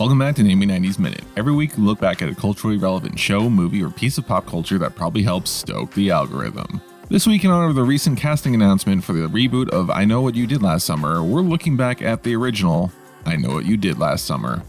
Welcome back to Name Me 90s Minute. Every week we look back at a culturally relevant show, movie, or piece of pop culture that probably helps stoke the algorithm. This week, in honor of the recent casting announcement for the reboot of I Know What You Did Last Summer, we're looking back at the original I Know What You Did Last Summer.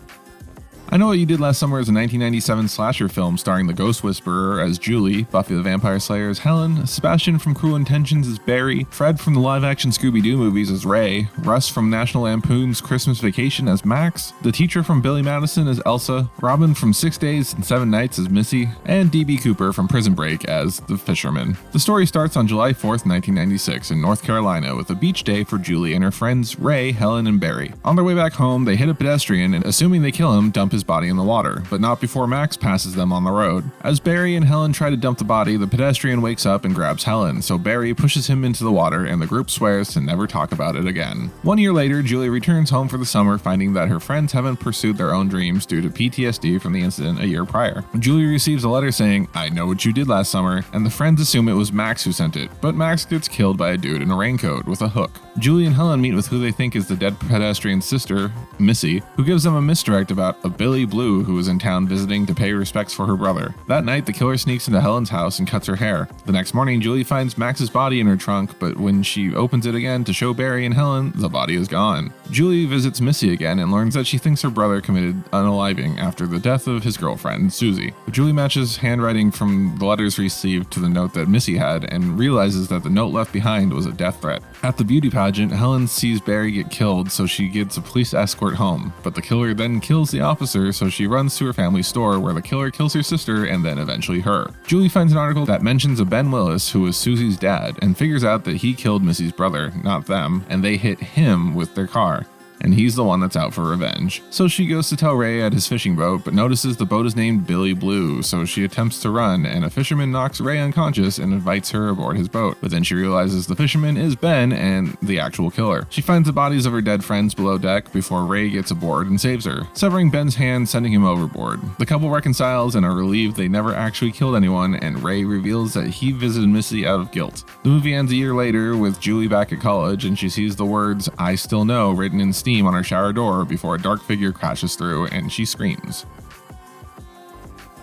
I Know What You Did Last Summer is a 1997 slasher film starring the Ghost Whisperer as Julie, Buffy the Vampire Slayer as Helen, Sebastian from Cruel Intentions as Barry, Fred from the live-action Scooby-Doo movies as Ray, Russ from National Lampoon's Christmas Vacation as Max, the teacher from Billy Madison as Elsa, Robin from 6 Days and 7 Nights as Missy, and D.B. Cooper from Prison Break as the Fisherman. The story starts on July 4th, 1996 in North Carolina with a beach day for Julie and her friends Ray, Helen, and Barry. On their way back home, they hit a pedestrian and, assuming they kill him, dump his body in the water, but not before Max passes them on the road. As Barry and Helen try to dump the body, the pedestrian wakes up and grabs Helen, so Barry pushes him into the water and the group swears to never talk about it again. 1 year later, Julie returns home for the summer, finding that her friends haven't pursued their own dreams due to PTSD from the incident a year prior. Julie receives a letter saying, "I know what you did last summer," and the friends assume it was Max who sent it, but Max gets killed by a dude in a raincoat with a hook. Julie and Helen meet with who they think is the dead pedestrian's sister, Missy, who gives them a misdirect about a Billy Blue who was in town visiting to pay respects for her brother. That night, the killer sneaks into Helen's house and cuts her hair. The next morning, Julie finds Max's body in her trunk, but when she opens it again to show Barry and Helen, the body is gone. Julie visits Missy again and learns that she thinks her brother committed unaliving after the death of his girlfriend, Susie. Julie matches handwriting from the letters received to the note that Missy had and realizes that the note left behind was a death threat. At the beauty pageant, Helen sees Barry get killed, so she gets a police escort home, but the killer then kills the officer, so she runs to her family's store where the killer kills her sister and then eventually her. Julie finds an article that mentions a Ben Willis, who was Susie's dad, and figures out that he killed Missy's brother, not them, and they hit him with their car. And he's the one that's out for revenge. So she goes to tell Ray at his fishing boat, but notices the boat is named Billy Blue, so she attempts to run, and a fisherman knocks Ray unconscious and invites her aboard his boat. But then she realizes the fisherman is Ben and the actual killer. She finds the bodies of her dead friends below deck before Ray gets aboard and saves her, severing Ben's hand, sending him overboard. The couple reconciles and are relieved they never actually killed anyone, and Ray reveals that he visited Missy out of guilt. The movie ends a year later with Julie back at college, and she sees the words "I still know" written in steam on her shower door before a dark figure crashes through and she screams.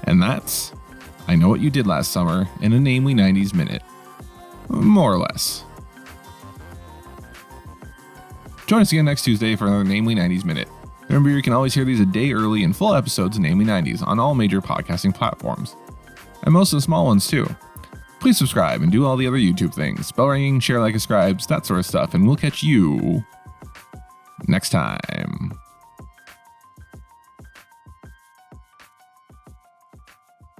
And that's I Know What You Did Last Summer in a Namely 90s Minute. More or less. Join us again next Tuesday for another Namely 90s Minute. Remember, you can always hear these a day early in full episodes of Namely 90s on all major podcasting platforms. And most of the small ones too. Please subscribe and do all the other YouTube things. Bell ringing, share, like, subscribes, that sort of stuff, and we'll catch you next time.